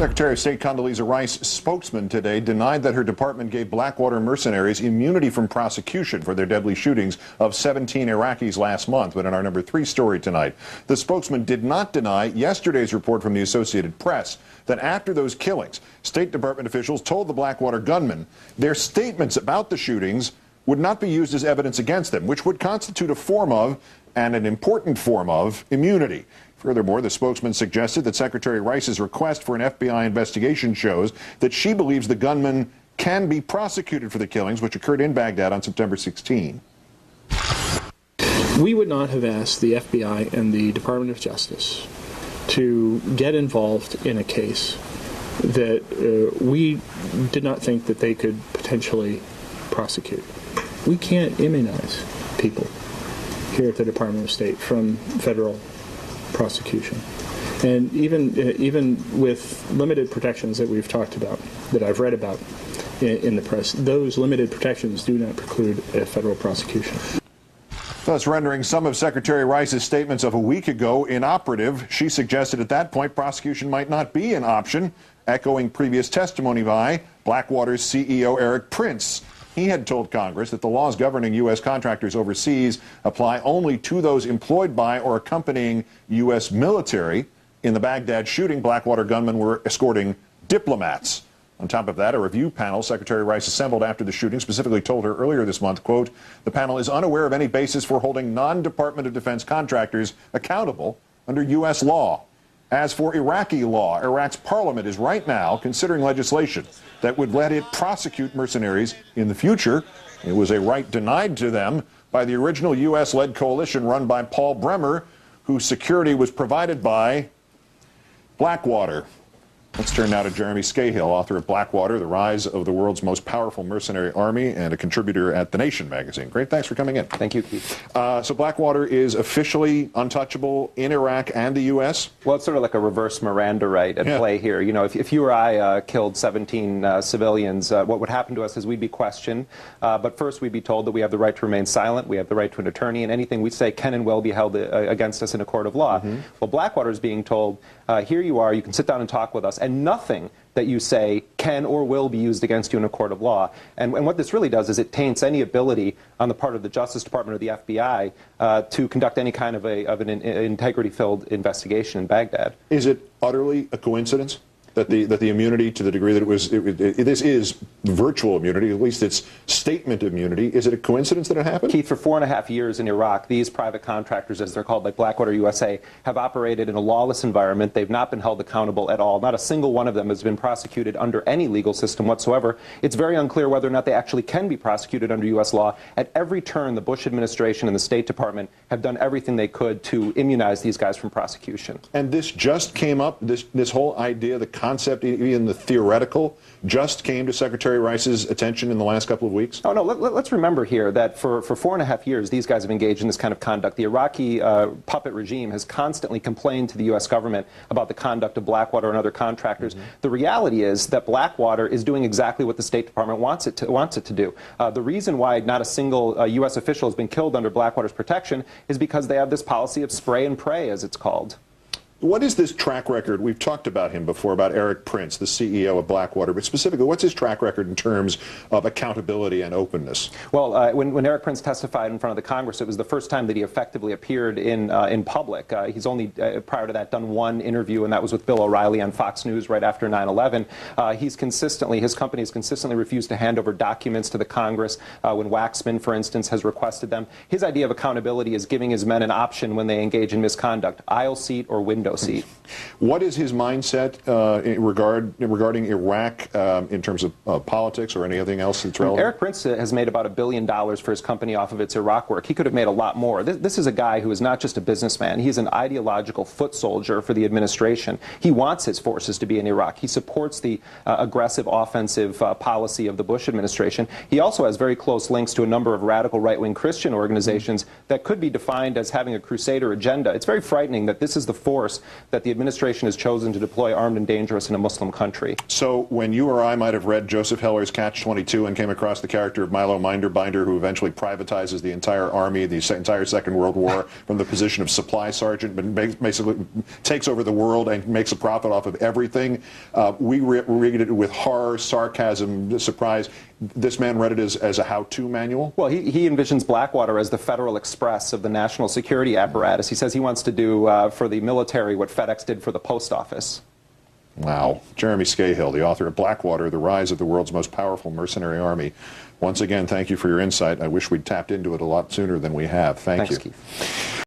Secretary of State Condoleezza Rice's spokesman today denied that her department gave Blackwater mercenaries immunity from prosecution for their deadly shootings of 17 Iraqis last month. But in our number 3 story tonight, the spokesman did not deny yesterday's report from the Associated Press that after those killings, State Department officials told the Blackwater gunmen their statements about the shootings would not be used as evidence against them, which would constitute a form of, and an important form of, immunity. Furthermore, the spokesman suggested that Secretary Rice's request for an FBI investigation shows that she believes the gunmen can be prosecuted for the killings, which occurred in Baghdad on September 16. We would not have asked the FBI and the Department of Justice to get involved in a case that we did not think that they could potentially prosecute. We can't immunize people here at the Department of State from federal prosecution. And even with limited protections that we've talked about, that I've read about in the press, those limited protections do not preclude a federal prosecution. Thus rendering some of Secretary Rice's statements of a week ago inoperative. She suggested at that point prosecution might not be an option, echoing previous testimony by Blackwater's CEO Eric Prince. He had told Congress that the laws governing U.S. contractors overseas apply only to those employed by or accompanying U.S. military. In the Baghdad shooting, Blackwater gunmen were escorting diplomats. On top of that, a review panel Secretary Rice assembled after the shooting specifically told her earlier this month, quote, the panel is unaware of any basis for holding non-Department of Defense contractors accountable under U.S. law. As for Iraqi law, Iraq's parliament is right now considering legislation that would let it prosecute mercenaries in the future. It was a right denied to them by the original U.S.-led coalition run by Paul Bremer, whose security was provided by Blackwater. Let's turn now to Jeremy Scahill, author of Blackwater, The Rise of the World's Most Powerful Mercenary Army, and a contributor at The Nation magazine. Great, thanks for coming in. Thank you, Keith. So Blackwater is officially untouchable in Iraq and the U.S.? Well, it's sort of like a reverse Miranda right at play here. You know, if you or I killed 17 civilians, what would happen to us is we'd be questioned. But first, we'd be told that we have the right to remain silent, we have the right to an attorney, and anything we say can and will be held against us in a court of law. Well, Blackwater is being told, here you are, you can sit down and talk with us, and nothing that you say can or will be used against you in a court of law. And what this really does is it taints any ability on the part of the Justice Department or the FBI to conduct any kind of an integrity-filled investigation in Baghdad. Is it utterly a coincidence that the immunity, to the degree that this is virtual immunity, at least it's statement immunity, is it a coincidence that it happened? Keith, for 4.5 years in Iraq, these private contractors, as they're called, like Blackwater USA, have operated in a lawless environment. They've not been held accountable at all. Not a single one of them has been prosecuted under any legal system whatsoever. It's very unclear whether or not they actually can be prosecuted under U.S. law. At every turn, the Bush administration and the State Department have done everything they could to immunize these guys from prosecution. And this just came up, this whole idea, the concept, even the theoretical, just came to Secretary Rice's attention in the last couple of weeks? Oh, no, let's remember here that for 4.5 years, these guys have engaged in this kind of conduct. The Iraqi puppet regime has constantly complained to the U.S. government about the conduct of Blackwater and other contractors. The reality is that Blackwater is doing exactly what the State Department wants it to do. The reason why not a single U.S. official has been killed under Blackwater's protection is because they have this policy of spray and pray, as it's called. What is this track record? We've talked about him before, about Eric Prince, the CEO of Blackwater, but specifically, what's his track record in terms of accountability and openness? Well, when Eric Prince testified in front of the Congress, it was the first time that he effectively appeared in public. He's only, prior to that, done one interview, and that was with Bill O'Reilly on Fox News right after 9/11. His company has consistently refused to hand over documents to the Congress when Waxman, for instance, has requested them. His idea of accountability is giving his men an option when they engage in misconduct, aisle seat or window seat. What is his mindset regarding Iraq in terms of politics or anything else that's relevant? Eric Prince has made about $1 billion for his company off of its Iraq work. He could have made a lot more. This is a guy who is not just a businessman. He's an ideological foot soldier for the administration. He wants his forces to be in Iraq. He supports the aggressive offensive policy of the Bush administration. He also has very close links to a number of radical right-wing Christian organizations that could be defined as having a crusader agenda. It's very frightening that this is the force that the administration has chosen to deploy armed and dangerous in a Muslim country. So when you or I might have read Joseph Heller's Catch-22 and came across the character of Milo Binder, who eventually privatizes the entire army, the entire Second World War, from the position of supply sergeant, but basically takes over the world and makes a profit off of everything, we read it with horror, sarcasm, surprise. This man read it as a how-to manual? Well, he envisions Blackwater as the Federal Express of the national security apparatus. He says he wants to do for the military what FedEx did for the post office. Wow. Jeremy Scahill, the author of Blackwater, The Rise of the World's Most Powerful Mercenary Army. Once again, thank you for your insight. I wish we'd tapped into it a lot sooner than we have. Thanks, Keith.